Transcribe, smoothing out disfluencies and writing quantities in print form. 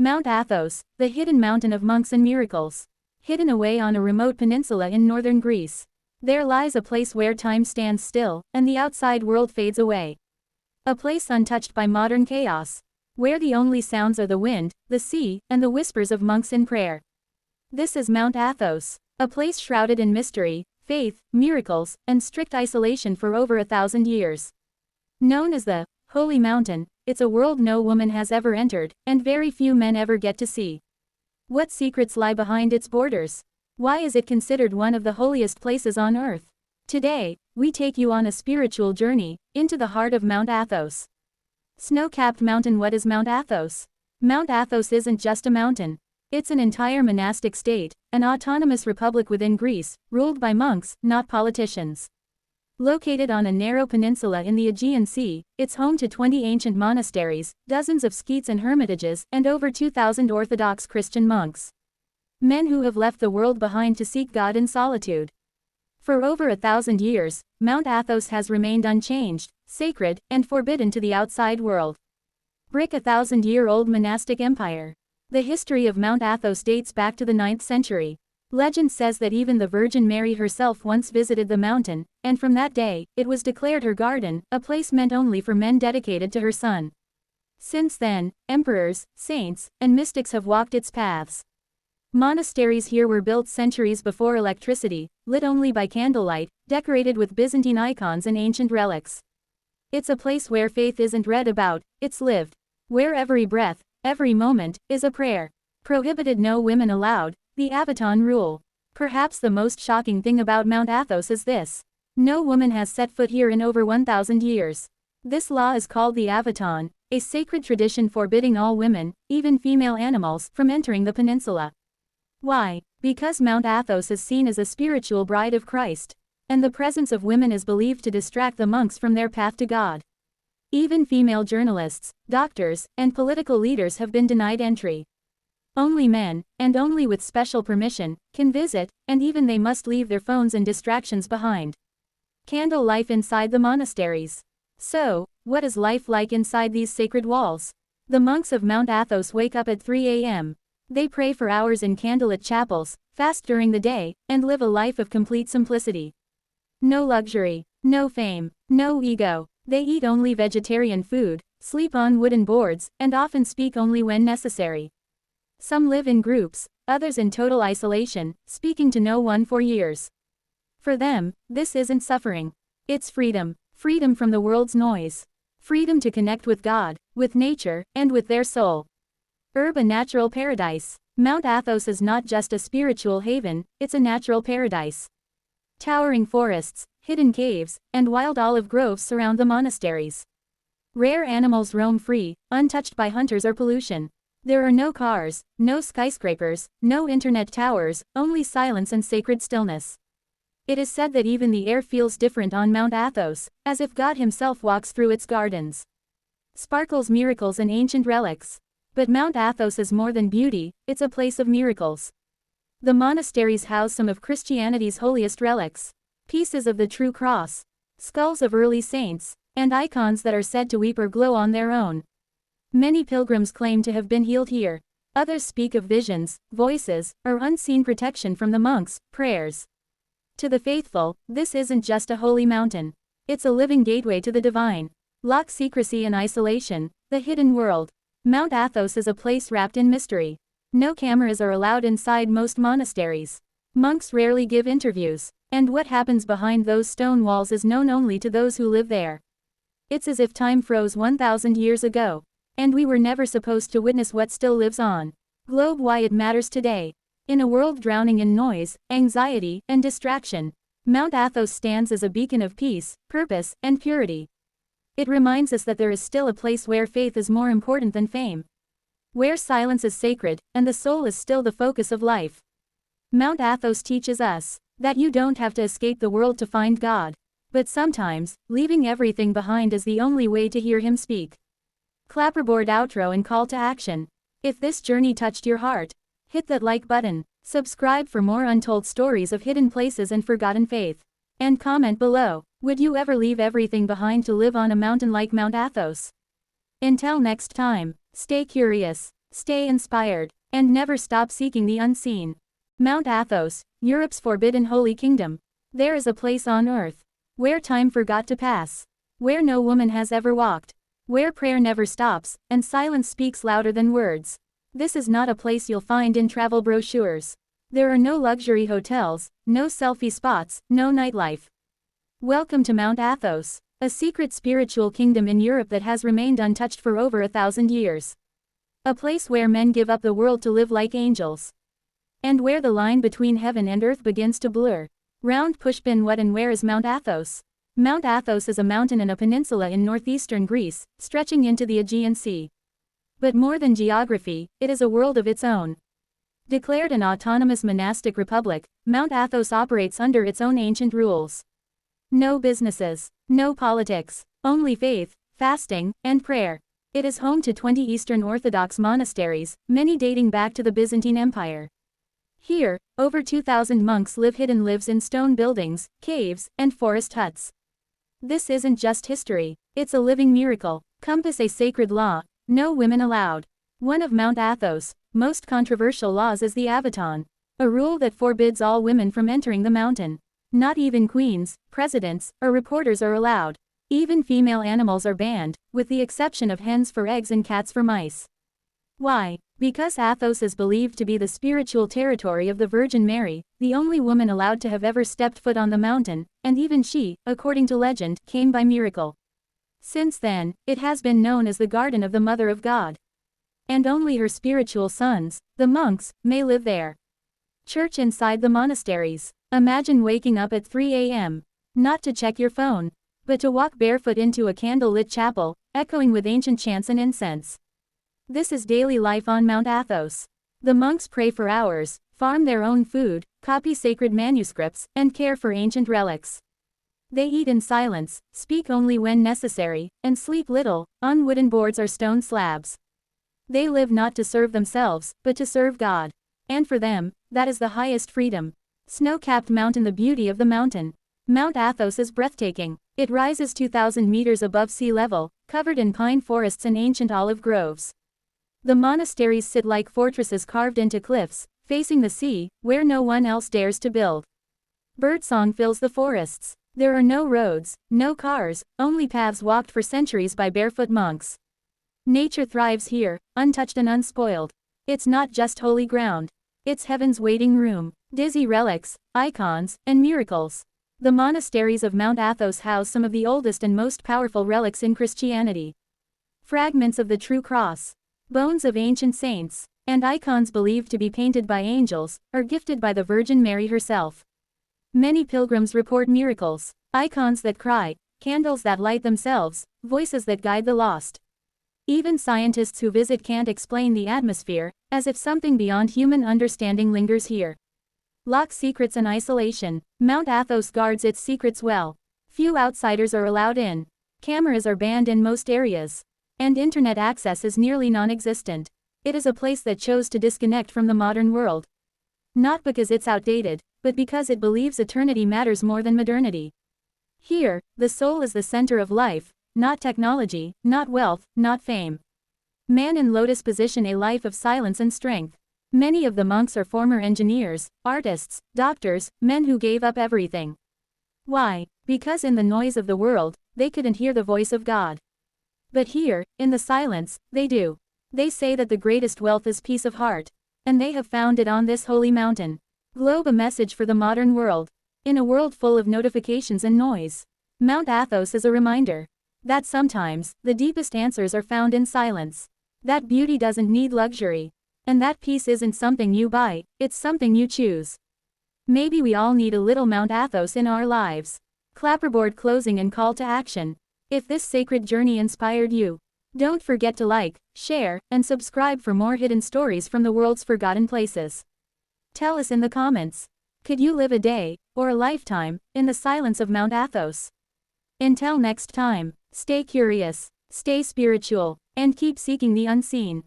Mount Athos, the hidden mountain of monks and miracles. Hidden away on a remote peninsula in northern Greece. There lies a place where time stands still, and the outside world fades away. A place untouched by modern chaos. Where the only sounds are the wind, the sea, and the whispers of monks in prayer. This is Mount Athos, a place shrouded in mystery, faith, miracles, and strict isolation for over 1,000 years. Known as the Holy Mountain, it's a world no woman has ever entered, and very few men ever get to see. What secrets lie behind its borders? Why is it considered one of the holiest places on earth? Today, we take you on a spiritual journey into the heart of Mount Athos. Snow-capped mountain. What is Mount Athos? Mount Athos isn't just a mountain. It's an entire monastic state, an autonomous republic within Greece, ruled by monks, not politicians. Located on a narrow peninsula in the Aegean Sea, it's home to 20 ancient monasteries, dozens of sketes and hermitages, and over 2,000 Orthodox Christian monks. Men who have left the world behind to seek God in solitude. For over 1,000 years, Mount Athos has remained unchanged, sacred, and forbidden to the outside world. Brick. 1,000-year-old monastic empire. The history of Mount Athos dates back to the 9th century. Legend says that even the Virgin Mary herself once visited the mountain, and from that day, it was declared her garden, a place meant only for men dedicated to her son. Since then, emperors, saints, and mystics have walked its paths. Monasteries here were built centuries before electricity, lit only by candlelight, decorated with Byzantine icons and ancient relics. It's a place where faith isn't read about, it's lived. Where every breath, every moment, is a prayer. Prohibited. No women allowed. The Avaton rule. Perhaps the most shocking thing about Mount Athos is this. No woman has set foot here in over 1,000 years. This law is called the Avaton, a sacred tradition forbidding all women, even female animals, from entering the peninsula. Why? Because Mount Athos is seen as a spiritual bride of Christ, and the presence of women is believed to distract the monks from their path to God. Even female journalists, doctors, and political leaders have been denied entry. Only men, and only with special permission, can visit, and even they must leave their phones and distractions behind. Candle life inside the monasteries. So, what is life like inside these sacred walls? The monks of Mount Athos wake up at 3 a.m. They pray for hours in candlelit chapels, fast during the day, and live a life of complete simplicity. No luxury, no fame, no ego. They eat only vegetarian food, sleep on wooden boards, and often speak only when necessary. Some live in groups, others in total isolation, speaking to no one for years. For them, this isn't suffering. It's freedom. Freedom from the world's noise. Freedom to connect with God, with nature, and with their soul. A natural paradise. Mount Athos is not just a spiritual haven, it's a natural paradise. Towering forests, hidden caves, and wild olive groves surround the monasteries. Rare animals roam free, untouched by hunters or pollution. There are no cars, no skyscrapers, no internet towers, only silence and sacred stillness. It is said that even the air feels different on Mount Athos, as if God himself walks through its gardens. Sparkles. Miracles and ancient relics. But Mount Athos is more than beauty, it's a place of miracles. The monasteries house some of Christianity's holiest relics. Pieces of the true cross, skulls of early saints, and icons that are said to weep or glow on their own. Many pilgrims claim to have been healed here. Others speak of visions, voices, or unseen protection from the monks' prayers. To the faithful, this isn't just a holy mountain. It's a living gateway to the divine. Lock. Secrecy and isolation, the hidden world. Mount Athos is a place wrapped in mystery. No cameras are allowed inside most monasteries. Monks rarely give interviews, and what happens behind those stone walls is known only to those who live there. It's as if time froze 1,000 years ago. And we were never supposed to witness what still lives on. Globe. Why it matters today. In a world drowning in noise, anxiety, and distraction, Mount Athos stands as a beacon of peace, purpose, and purity. It reminds us that there is still a place where faith is more important than fame. Where silence is sacred, and the soul is still the focus of life. Mount Athos teaches us that you don't have to escape the world to find God. But sometimes, leaving everything behind is the only way to hear him speak. Clapperboard. Outro and call to action. If this journey touched your heart, hit that like button, subscribe for more untold stories of hidden places and forgotten faith. And comment below, would you ever leave everything behind to live on a mountain like Mount Athos? Until next time, stay curious. Stay inspired, and never stop seeking the unseen. Mount Athos, Europe's forbidden holy kingdom. There is a place on earth where time forgot to pass, where no woman has ever walked, where prayer never stops, and silence speaks louder than words. This is not a place you'll find in travel brochures. There are no luxury hotels, no selfie spots, no nightlife. Welcome to Mount Athos, a secret spiritual kingdom in Europe that has remained untouched for over 1,000 years. A place where men give up the world to live like angels. And where the line between heaven and earth begins to blur. Round pushpin. What and where is Mount Athos? Mount Athos is a mountain and a peninsula in northeastern Greece, stretching into the Aegean Sea. But more than geography, it is a world of its own. Declared an autonomous monastic republic, Mount Athos operates under its own ancient rules. No businesses, no politics, only faith, fasting, and prayer. It is home to 20 Eastern Orthodox monasteries, many dating back to the Byzantine Empire. Here, over 2,000 monks live in stone buildings, caves, and forest huts. This isn't just history, it's a living miracle. Compass, a sacred law, no women allowed. One of Mount Athos' most controversial laws is the Avaton, a rule that forbids all women from entering the mountain. Not even queens, presidents, or reporters are allowed. Even female animals are banned, with the exception of hens for eggs and cats for mice. Why? Because Athos is believed to be the spiritual territory of the Virgin Mary, the only woman allowed to have ever stepped foot on the mountain, and even she, according to legend, came by miracle. Since then, it has been known as the Garden of the Mother of God. And only her spiritual sons, the monks, may live there. Church inside the monasteries. Imagine waking up at 3 a.m. Not to check your phone, but to walk barefoot into a candle-lit chapel, echoing with ancient chants and incense. This is daily life on Mount Athos. The monks pray for hours, farm their own food, copy sacred manuscripts, and care for ancient relics. They eat in silence, speak only when necessary, and sleep little, on wooden boards or stone slabs. They live not to serve themselves, but to serve God. And for them, that is the highest freedom. Snow-capped mountain. The beauty of the mountain. Mount Athos is breathtaking. It rises 2,000 meters above sea level, covered in pine forests and ancient olive groves. The monasteries sit like fortresses carved into cliffs, facing the sea, where no one else dares to build. Birdsong fills the forests. There are no roads, no cars, only paths walked for centuries by barefoot monks. Nature thrives here, untouched and unspoiled. It's not just holy ground. It's heaven's waiting room. Dizzy relics, icons, and miracles. The monasteries of Mount Athos house some of the oldest and most powerful relics in Christianity. Fragments of the true cross, bones of ancient saints, and icons believed to be painted by angels, or gifted by the Virgin Mary herself. Many pilgrims report miracles, icons that cry, candles that light themselves, voices that guide the lost. Even scientists who visit can't explain the atmosphere, as if something beyond human understanding lingers here. Lock secrets and isolation. Mount Athos guards its secrets well. Few outsiders are allowed in. Cameras are banned in most areas. And internet access is nearly non-existent. It is a place that chose to disconnect from the modern world. Not because it's outdated, but because it believes eternity matters more than modernity. Here, the soul is the center of life, not technology, not wealth, not fame. Man in lotus position, a life of silence and strength. Many of the monks are former engineers, artists, doctors, men who gave up everything. Why? Because in the noise of the world, they couldn't hear the voice of God. But here, in the silence, they do. They say that the greatest wealth is peace of heart. And they have found it on this holy mountain. Globe, a message for the modern world. In a world full of notifications and noise, Mount Athos is a reminder that sometimes, the deepest answers are found in silence. That beauty doesn't need luxury. And that peace isn't something you buy, it's something you choose. Maybe we all need a little Mount Athos in our lives. Clapperboard closing and call to action. If this sacred journey inspired you, don't forget to like, share, and subscribe for more hidden stories from the world's forgotten places. Tell us in the comments. Could you live a day, or a lifetime, in the silence of Mount Athos? Until next time, stay curious, stay spiritual, and keep seeking the unseen.